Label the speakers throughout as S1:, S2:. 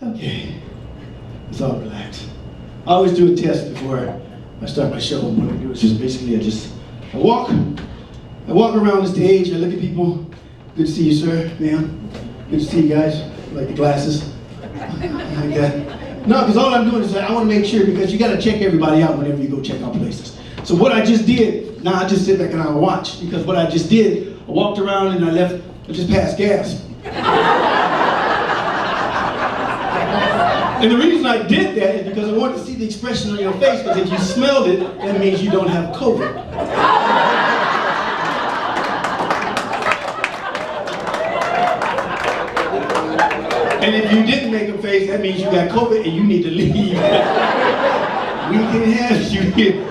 S1: Okay, it's all relaxed. I always do a test before I start my show. What I do is just basically I walk around the stage, I look at people. Good to see you, sir, ma'am. Good to see you guys. Like the glasses. Like that. No, because all I'm doing is I want to make sure, because you got to check everybody out whenever you go check out places. So what I just did, now I just sit back and I watch, because what I just did, I walked around and I just passed gas. And the reason I did that is because I wanted to see the expression on your face, because if you smelled it, that means you don't have COVID. And if you didn't make a face, that means you got COVID and you need to leave. We can have you here.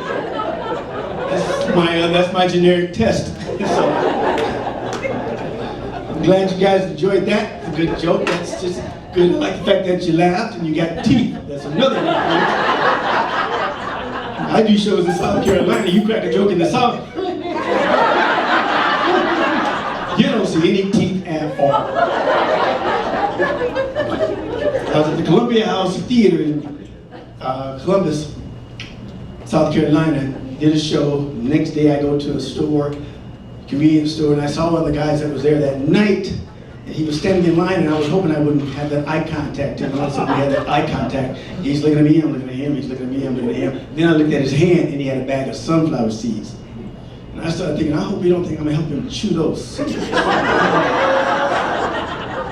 S1: That's my generic test. So, I'm glad you guys enjoyed that. It's a good joke. That's just good. I like the fact that you laughed and you got teeth. That's another good thing. I do shows in South Carolina. You crack a joke in the South, you don't see any teeth at all. I was at the Columbia House Theater in Columbus, South Carolina. Did a show. The next day I go to a store, convenience store, and I saw one of the guys that was there that night. And he was standing in line, and I was hoping I wouldn't have that eye contact. And all of a sudden we had that eye contact. He's looking at me, I'm looking at him, he's looking at me, I'm looking at him. Then I looked at his hand, and he had a bag of sunflower seeds. And I started thinking, I hope you don't think I'm gonna help him chew those seeds.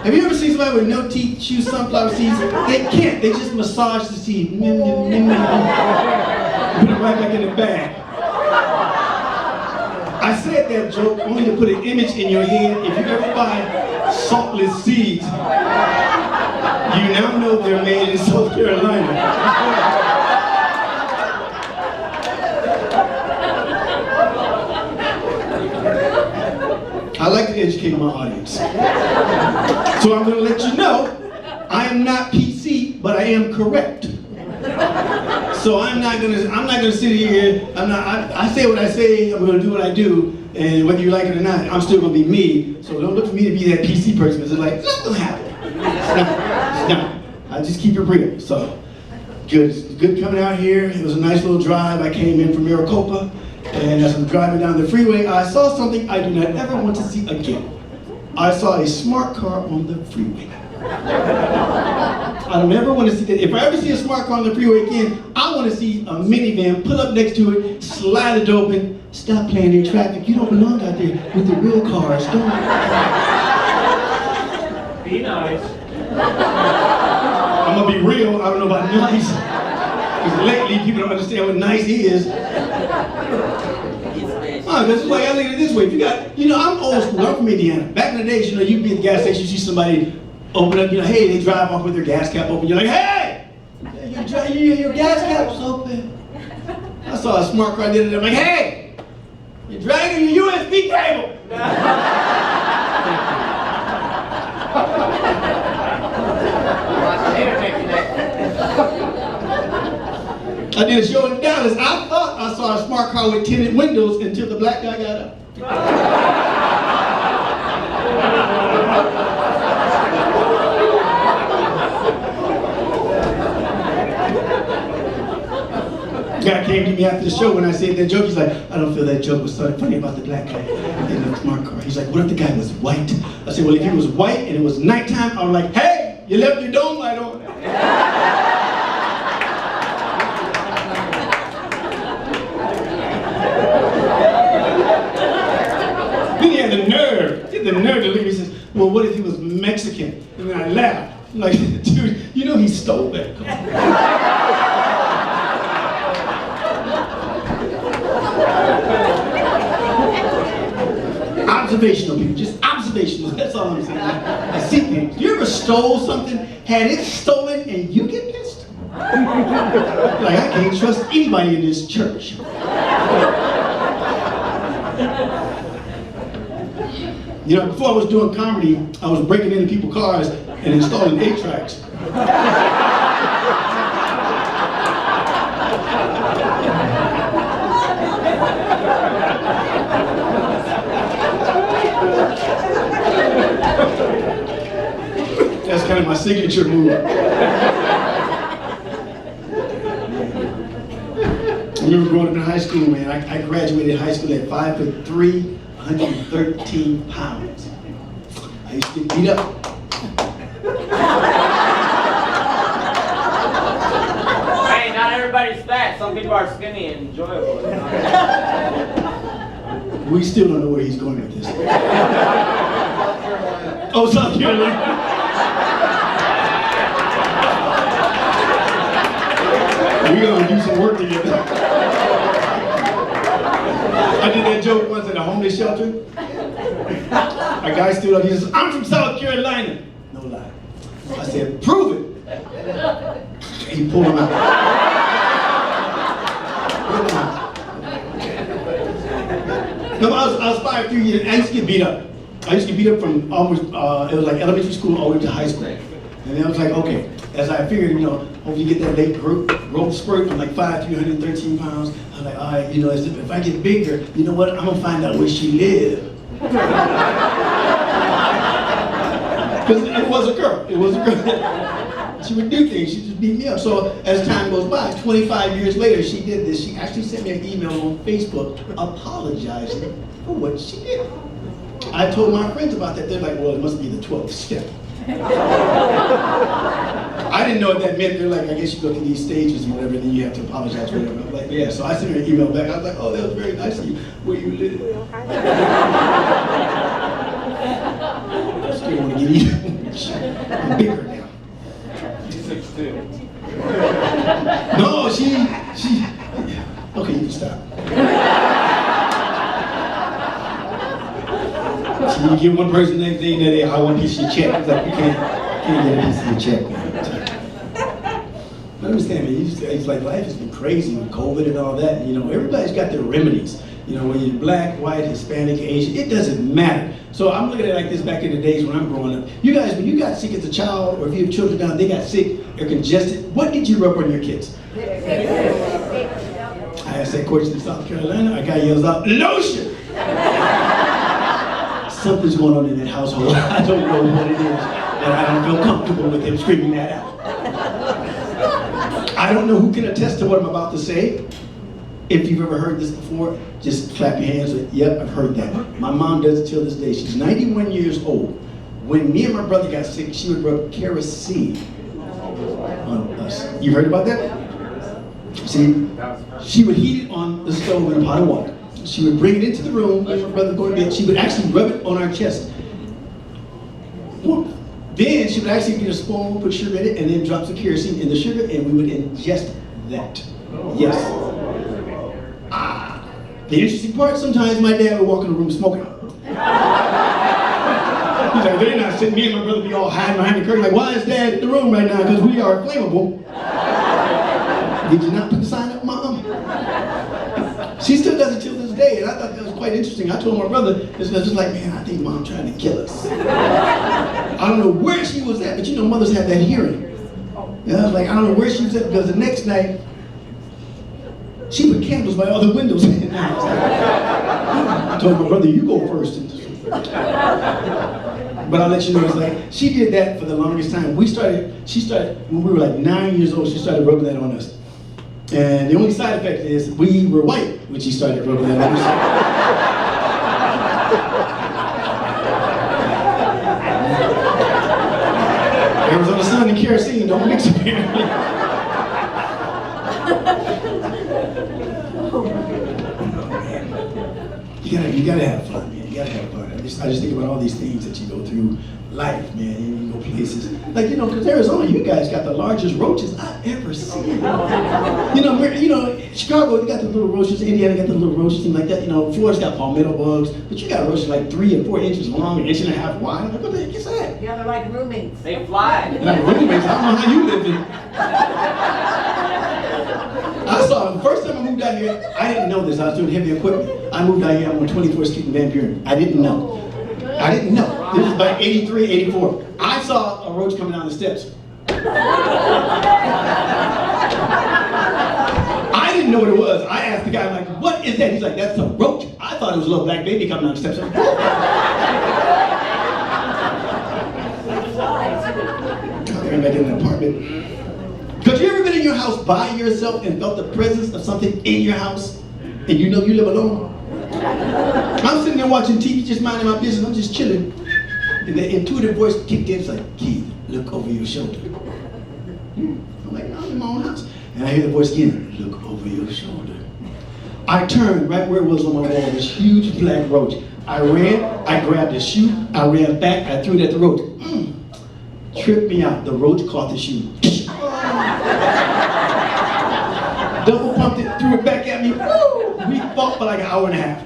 S1: Have you ever seen somebody with no teeth chew sunflower seeds? They can't, they just massage the seed. Put it right back in the bag. I said that joke only to put an image in your head. If you ever buy saltless seeds, you now know they're made in South Carolina. I like to educate my audience. So I'm going to let you know, I am not PC, but I am correct. So I'm not gonna sit here. I say what I say. I'm gonna do what I do, and whether you like it or not, I'm still gonna be me. So don't look for me to be that PC person, because it's like, it's not gonna happen. It's not. I just keep it real. So good coming out here. It was a nice little drive. I came in from Maricopa. And as I'm driving down the freeway, I saw something I do not ever want to see again. I saw a smart car on the freeway. I don't ever want to see that. If I ever see a smart car on the freeway again, I want to see a minivan pull up next to it, slide it open, stop playing in traffic. You don't belong out there with the real cars, don't you?
S2: Be nice.
S1: I'm going to be real. I don't know about nice. Because lately, people don't understand what nice is. This is like, I look at it this way. If you got, I'm old school. I'm from Indiana. Back in the days, you'd be at the gas station, you see somebody open up, hey, they drive off with their gas cap open. You're like, hey, your gas cap's open. I saw a smart car the other day. I'm like, hey, you're dragging your USB cable. I did a show in Dallas. I thought I saw a smart car with tinted windows until the black guy got up. Guy came to me after the show when I said that joke. He's like, I don't feel that joke was so funny about the black guy in the smart car. He's like, what if the guy was white? I said, well, if he was white and it was nighttime, I was like, hey, you left your dome light on. Then he had the nerve to leave. He says, well, what if he was Mexican? And then I laughed. I'm like, dude, he stole that car. Observational people, just observational, that's all I'm saying. I see things. You ever stole something, had it stolen, and you get pissed? Like, I can't trust anybody in this church. Before I was doing comedy, I was breaking into people's cars and installing 8-tracks. That's That's kind of my signature move. I remember growing up in high school, man. I graduated high school at 5'3", 113 pounds. I used to get beat up.
S2: Hey, not everybody's fat. Some people are skinny and enjoyable.
S1: We still don't know where he's going with this. Oh, South Carolina. We're gonna do some work together. I did that joke once at a homeless shelter. A guy stood up, he says, "I'm from South Carolina." No lie. I said, "Prove it." He pulled him out. Pulled him out. No, I was 5'3" years, I used to get beat up. I used to get beat up from almost, it was like elementary school all the way to high school. And then I was like, okay, as I figured, hopefully you get that late growth spurt from like 5'3", 113 pounds. I was like, all right, if I get bigger, you know what, I'm gonna find out where she lived. Because it was a girl, She would do things, she just beat me up. So as time goes by, 25 years later, she did this. She actually sent me an email on Facebook apologizing for what she did. I told my friends about that. They're like, well, it must be the 12th step. I didn't know what that meant. They're like, I guess you go through these stages and whatever, then you have to apologize for whatever. I'm like, yeah. So I sent her an email back. I was like, oh, that was very nice of you. Where you live? I still want to get even. I'm bigger now.
S2: She's 6'2".
S1: No, she. Okay, you can stop. So you give one person anything that I want a piece of your check. It's like, you can't get a piece of your check, man. I understand, man. It's like life has been crazy with COVID and all that. Everybody's got their remedies. Whether you're black, white, Hispanic, Asian, it doesn't matter. So I'm looking at it like this back in the days when I'm growing up. You guys, when you got sick as a child, or if you have children down, they got sick or congested, what did you rub on your kids? I asked that question in South Carolina. A guy yells out, lotion! Something's going on in that household. I don't know what it is, but I don't feel comfortable with him screaming that out. I don't know who can attest to what I'm about to say. If you've ever heard this before, just clap your hands. Yep, I've heard that. My mom does it till this day. She's 91 years old. When me and my brother got sick, she would rub Crtazy on us. You heard about that? See, she would heat it on the stove in a pot of water. She would bring it into the room, let my brother go to bed. She would actually rub it on our chest. Then she would actually get a spoon, put sugar in it, and then drop some kerosene in the sugar, and we would ingest that. Yes. The interesting part, sometimes my dad would walk in the room smoking. He's like, they're not sitting, me and my brother be all hiding behind the curtain, like, why is Dad in the room right now? Because we are flammable. Did you not put the sign up, Mom? She still does it till this day, and I thought that was quite interesting. I told my brother, it's just like, man, I think Mom trying to kill us. I don't know where she was at, but mothers have that hearing. And I was like, I don't know where she was at, because the next night, she put candles by all the windows. I told my brother, you go first. But I'll let you know, it's like, she did that for the longest time. She started, when we were like 9 years old, she started rubbing that on us. And the only side effect is we were white when she started rubbing that on us. Arizona sun and kerosene don't mix apparently. You gotta have fun, man. You gotta have fun. I just think about all these things that you go through life, man. You go places. Like, because Arizona, you guys got the largest roaches I've ever seen. Chicago, you got the little roaches. Indiana got the little roaches, things like that. Florida's got palmetto bugs. But you got roaches like 3 and 4 inches long, an inch and a half wide. I'm like, what the heck is that?
S3: Yeah, they're like roommates.
S2: They fly.
S1: Like roommates, I don't know how you live in. I saw the first time I moved out here, I didn't know this. I was doing heavy equipment. I moved out here, I'm on 24th Street in Van Buren. I didn't know. This was about 83, 84. I saw a roach coming down the steps. I didn't know what it was. I asked the guy, like, what is that? He's like, that's a roach. I thought it was a little black baby coming down the steps. by yourself and felt the presence of something in your house and you know you live alone? I'm sitting there watching TV, just minding my business, I'm just chilling. And the intuitive voice kicked in, it's like, Keith, look over your shoulder. I'm like, no, I'm in my own house. And I hear the voice again, look over your shoulder. I turned right where it was on my wall, this huge black roach. I ran, I grabbed the shoe, I ran back, I threw it at the roach. Tripped me out, the roach caught the shoe. Double pumped it, threw it back at me. Woo! We fought for like an hour and a half.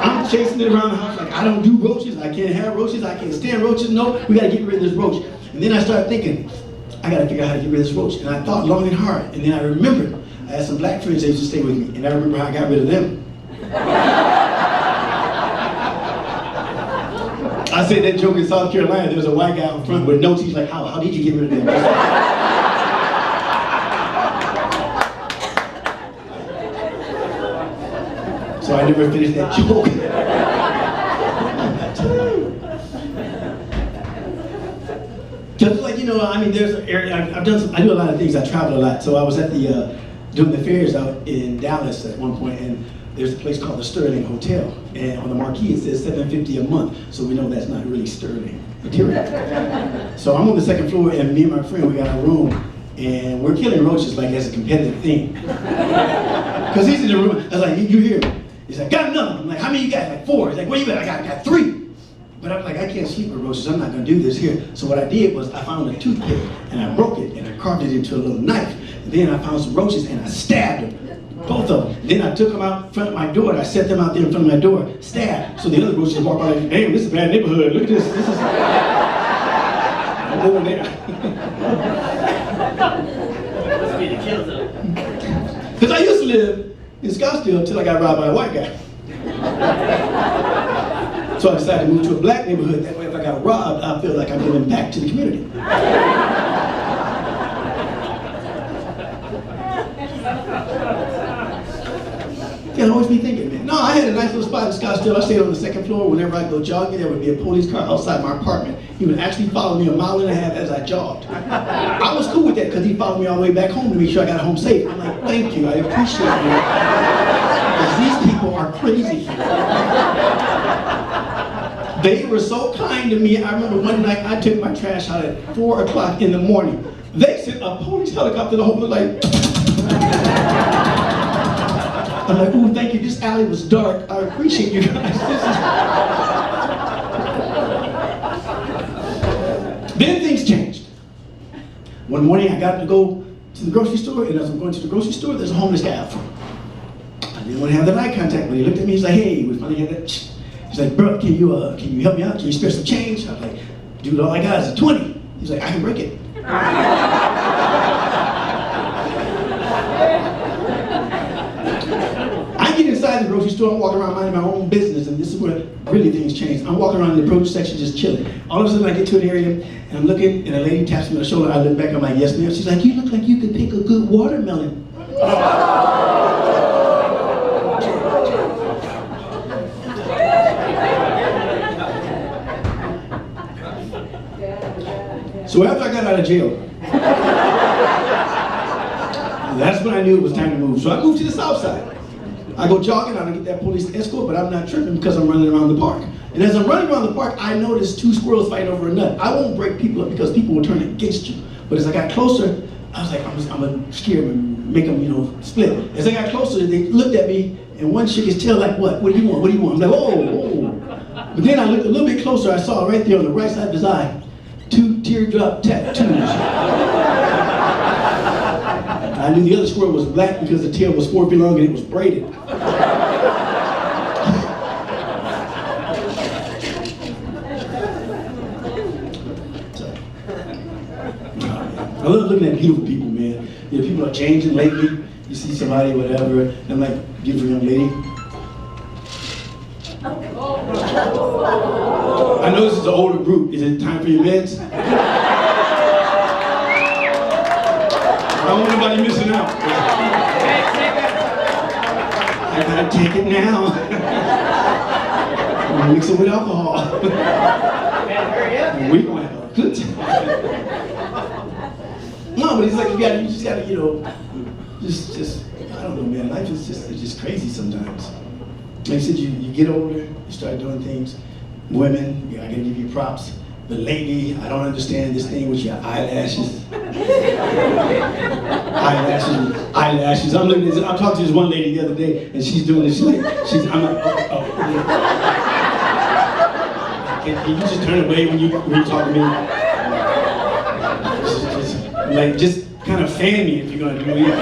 S1: I'm chasing it around the house like, I don't do roaches, I can't have roaches, I can't stand roaches, no, we gotta get rid of this roach. And then I started thinking, I gotta figure out how to get rid of this roach. And I thought long and hard, and then I remembered, I had some black friends that used to stay with me, and I remember how I got rid of them. I said that joke in South Carolina, there was a white guy out front with notes, he's like, how did you get rid of them? So I never finished that joke. Just like, you know, I mean, there's an area, I do a lot of things, I travel a lot. So I was at doing the fairs out in Dallas at one point, and there's a place called the Sterling Hotel. And on the marquee it says $750 a month, so we know that's not really sterling material. So I'm on the second floor, and me and my friend, we got a room, and we're killing roaches like as a competitive thing. Because he's in the room, I was like, you hear me? He's like, got another one. I'm like, how many you got? Like 4. He's like, where you at? I got 3. But I'm like, I can't sleep with roaches, I'm not gonna do this here. So what I did was I found a toothpick and I broke it and I carved it into a little knife. And then I found some roaches and I stabbed them, both of them. Then I took them out in front of my door and I set them out there in front of my door, stabbed. So the other roaches walk by like, damn, this is a bad neighborhood, look at this. This is, I'm over there.
S2: Must be the kill zone.
S1: Because I used to live in Scottsdale until I got robbed by a white guy. So I decided to move to a black neighborhood. That way if I got robbed, I feel like I'm giving back to the community. I'd always be thinking, man. No, I had a nice little spot in Scottsdale. I stayed on the second floor. Whenever I go jogging, there would be a police car outside my apartment. He would actually follow me 1.5 miles as I jogged. I was cool with that because he followed me all the way back home to make sure I got home safe. I'm like, thank you, I appreciate you. Because these people are crazy. They were so kind to me. I remember one night I took my trash out at 4 o'clock in the morning. They sent a police helicopter the whole like. I'm like, ooh, thank you. This alley was dark. I appreciate you guys. Then things changed. One morning I got to go to the grocery store, and as I'm going to the grocery store, there's a homeless guy out front. I didn't want to have that eye contact, but he looked at me. He's like, hey, we finally had that. He's like, bro, can you help me out? Can you spare some change? I was like, dude, all I got is a 20. He's like, I can break it. I get inside the grocery store, I'm walking around minding my own business, and this is where really things change. I'm walking around in the produce section just chilling. All of a sudden I get to an area, and I'm looking, and a lady taps me on the shoulder. I look back, I'm like, yes ma'am. She's like, you look like you could pick a good watermelon. So after I got out of jail, that's when I knew it was time to move. So I moved to the south side. I go jogging, I don't get that police escort, but I'm not tripping because I'm running around the park. And as I'm running around the park, I noticed 2 squirrels fighting over a nut. I won't break people up because people will turn against you. But as I got closer, I was like, I'm gonna scare them and make them, split. As I got closer, they looked at me, and one shook his tail like, what? What do you want? What do you want? I'm like, oh. But then I looked a little bit closer, I saw right there on the right side of his eye, 2 teardrop tattoos. I knew the other squirrel was black because the tail was 4 feet long and it was braided. I love looking at beautiful people, man. People are changing lately. You see somebody, whatever, and I'm like, beautiful young lady. I know this is an older group. Is it time for your meds? I don't want anybody missing out. I gotta take it now. I'm gonna mix it with alcohol. We gonna have a good time. No, but it's like you just gotta, you know, just, I don't know, man. Life is just crazy sometimes. Like I said, you get older, you start doing things. Women, I gotta give you props. But lately, I don't understand this thing with your eyelashes. Eyelashes. I'm talking to this one lady the other day, and she's doing this. I'm like, oh. Can you just turn away when you talk to me? Just kind of fan me if you're gonna do anything.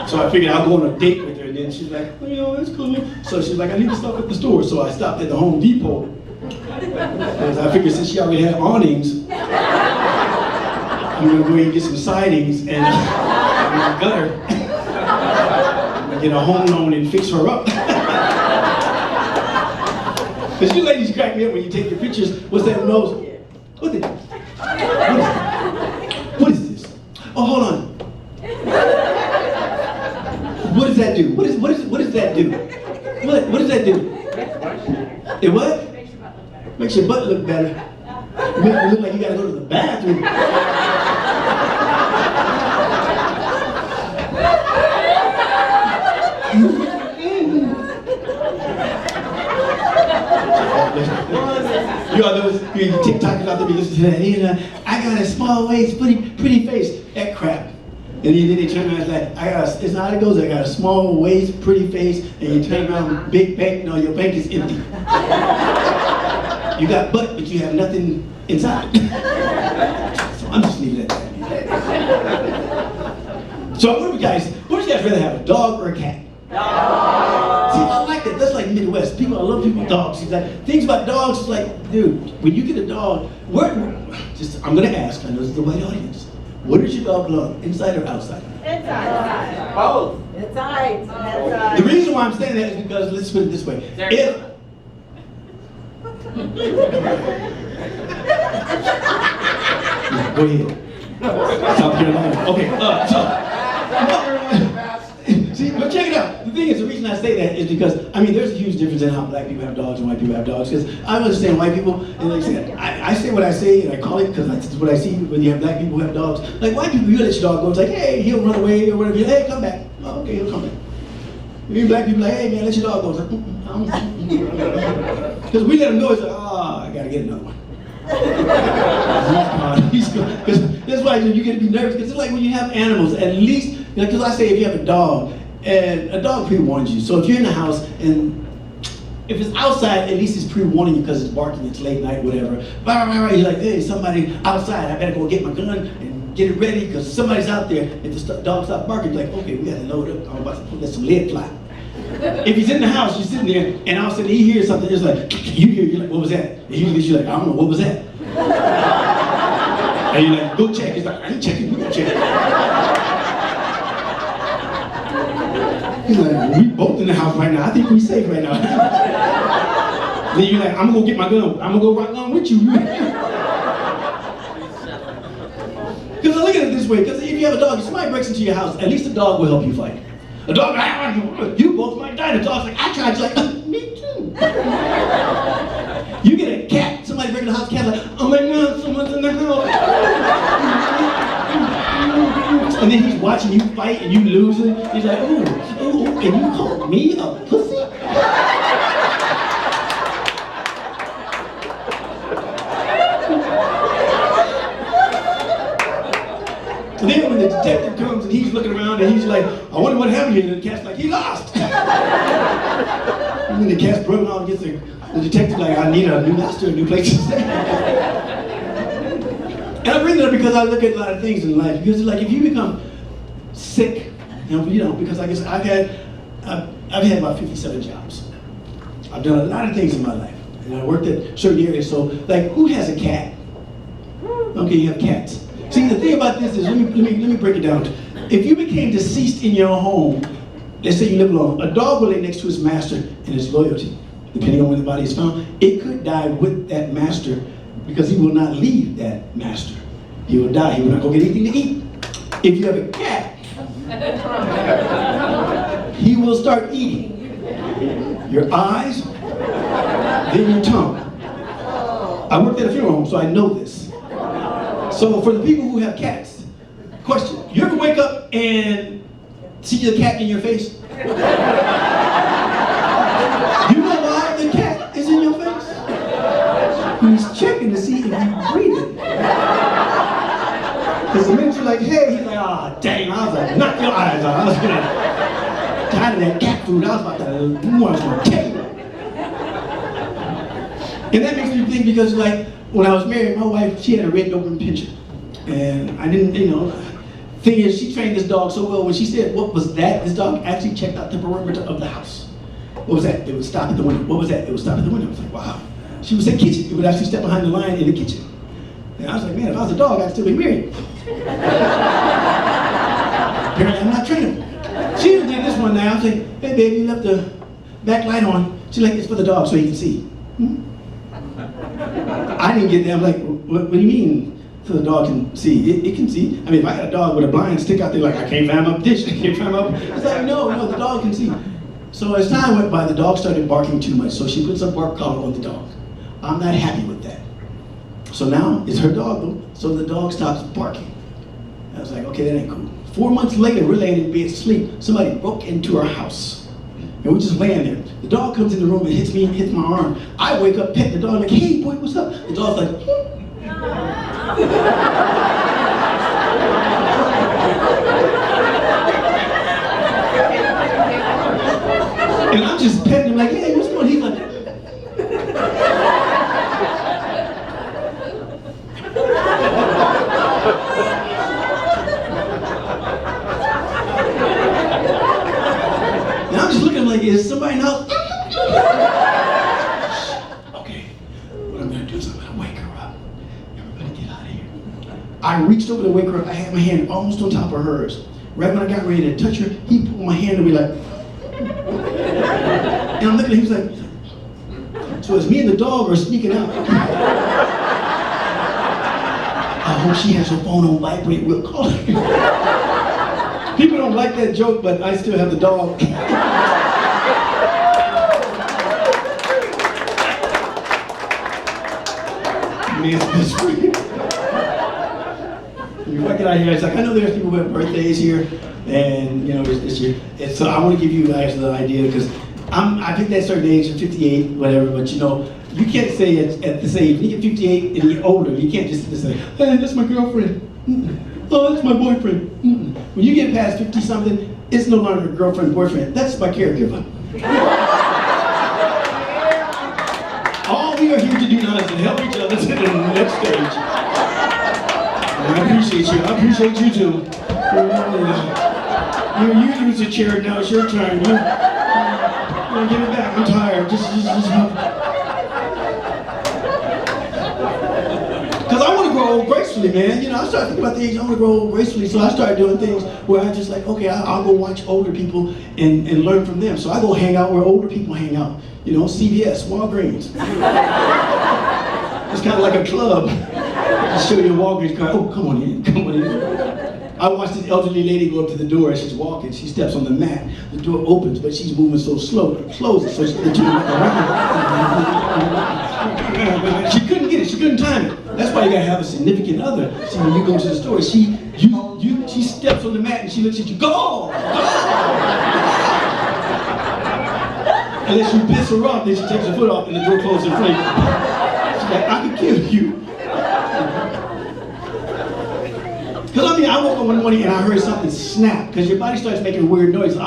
S1: So I figured I'll go on a date with her, and then she's like, oh, you know, that's cool. So she's like, I need to stop at the store. So I stopped at the Home Depot. Because I figured since she already had awnings, I'm gonna go ahead and get some sidings and a gutter. And get a home loan and fix her up. Because you ladies crack me up when you take your pictures. What's that nose? What is this? Oh, hold on. What does that do? What does that do? What does that do? It what? Makes your butt look better. Make it look like you gotta go to the bathroom. You all those TikTokers out there be listening to that. You know, I got a small waist, pretty face. That crap. And then they turn around and like, it's not how it goes. I got a small waist, pretty face, and you turn around, big bank. No, your bank is empty. You got butt, but you have nothing inside. So I'm just leaving it at that. So what would you guys rather have, a dog or a cat? Dog. See, I like that. That's like Midwest. I love people with dogs. It's like, things about dogs is like, dude, when you get a dog, I'm gonna ask, I know this is the white audience. What does your dog love, inside or outside?
S3: Inside.
S2: Both.
S3: Inside.
S1: The reason why I'm saying that is because, let's put it this way. Go ahead. South Carolina. Okay, see, but check it out. The thing is, the reason I say that is because, I mean, there's a huge difference in how black people have dogs and white people have dogs. Because I understand white people, and like I said, I say what I say, and I call it because that's what I see when you have black people who have dogs. Like white people, you let your dog go, it's like, hey, he'll run away or whatever. Hey, come back. Oh, okay, he'll come back. You black people like, hey man, let your dog go. It's like, because we let him go, it's like, oh, I gotta get another one. He's gone. Because that's why you get to be nervous. Because it's like when you have animals, at least, because I say if you have a dog, and a dog pre-warns you. So if you're in the house and if it's outside, at least it's pre-warning you because it's barking, it's late night, whatever. You're like, hey, somebody outside, I better go get my gun and get it ready because somebody's out there. If the dog stops barking, you're like, okay, we gotta load up. I'm about to let some lead fly. If he's in the house, you're sitting there, and all of a sudden he hears something, it's like, you're like, what was that? And you're like, I don't know, what was that? And you're like, go check. He's like, I ain't checking, you go check. He's like, we both in the house right now. I think we're safe right now. Then you're like, I'm gonna go get my gun. I'm gonna go right along with you. Because I look at it this way, because if you have a dog, if somebody breaks into your house, at least the dog will help you fight. A dog, you both might die. The dog's like, I tried. It's like, me too. You get a cat, somebody breaks in the house, cat's like, oh my God, someone's in the house. And then he's watching you fight and you losing. He's like, ooh, and you call me a pussy? And then when the detective comes and he's looking around and he's like, I wonder what happened here. And the cat's like, he lost. And then the cat's broken off and gets the detective like, I need a new master, a new place to stay. And I bring that up because I look at a lot of things in life. Because it's like if you become sick, you know, because I guess I've had about 57 jobs. I've done a lot of things in my life. And I worked at certain areas. So like, who has a cat? Okay, you have cats. See, the thing about this is, let me break it down. If you became deceased in your home, let's say you live alone, a dog will lay next to its master and its loyalty. Depending on when the body is found, it could die with that master because he will not leave that master. He will die, he will not go get anything to eat. If you have a cat, he will start eating your eyes, then your tongue. I worked at a funeral home, so I know this. So for the people who have cats, question, you ever wake up and see the cat in your face? You know why the cat is in your face? He's checking to see if you're breathing. Because the minute you're like, hey, he's like, ah, oh, dang. I was like, knock your eyes out. I was gonna, tired of that cat food. I was about to, I was gonna kill you. And that makes me think because like, when I was married, my wife, she had a red Doberman Pinscher. And I didn't, thing is, she trained this dog so well, when she said, what was that? This dog actually checked out the perimeter of the house. What was that? It would stop at the window. What was that? It would stop at the window. I was like, wow. She would say kitchen. It would actually step behind the line in the kitchen. And I was like, man, if I was a dog, I'd still be married. Apparently, I'm not trainable. She did this one now. I was like, hey, baby, you left the back light on. She's like, it's for the dog so he can see. I didn't get that. I'm like, what do you mean? So the dog can see. It can see. I mean, if I had a dog with a blind stick out there like, I can't find my dish, I can't find my... It's like, no, the dog can see. So as time went by, the dog started barking too much, so she puts a bark collar on the dog. I'm not happy with that. So now, it's her dog though, so the dog stops barking. I was like, okay, that ain't cool. 4 months later, we're laying in bed asleep. Somebody broke into our house. And we're just laying there. The dog comes in the room and hits me, hits my arm. I wake up, pet the dog, like, hey boy, what's up? The dog's like, and I'm just petting him like, hey, what's going on? He's like, and I'm just looking like, is somebody in the house? Okay, what I'm gonna do is I'm gonna wake her up. Everybody get out of here. I reached over to wake her up. I had my hand almost on top of hers. Right when I got ready to touch her, he pulled my hand and be like, and I'm looking at him, he's like, so it's me and the dog are sneaking out. I hope she has her phone on vibrate, we'll call her. People don't like that joke, but I still have the dog. Man's best friend. If I get out here, it's like, I know there's people who have birthdays here, and this year. And so I want to give you guys the idea, because I picked that certain age, 58, whatever, but you can't say at this age, when you get 58 and you're older, you can't just say, hey, that's my girlfriend. Oh, that's my boyfriend. When you get past 50 something, it's no longer girlfriend, boyfriend. That's my caregiver. All we are here to do now is to help each other to the next stage. And I appreciate you. I appreciate you too. You use the chair now. It's your turn. Give it back. I'm tired. Just help. Because I want to grow old gracefully, man. I started thinking about the age. I want to grow old gracefully, so I started doing things where I just like, okay, I'll go watch older people and learn from them. So I go hang out where older people hang out. CVS, Walgreens. It's kind of like a club. Just show you a Walgreens card. Oh, come on in, come on in. I watched this elderly lady go up to the door as she's walking. She steps on the mat. The door opens, but she's moving so slow. It closes, so she couldn't get it. She couldn't time it. That's why you gotta have a significant other. See, when you go to the store, she steps on the mat and she looks at you. Go! Unless you piss her off, then she takes her foot off and the door closes in front of you. She's like, I could kill you. Because I woke up one morning and I heard something snap, because your body starts making weird noises.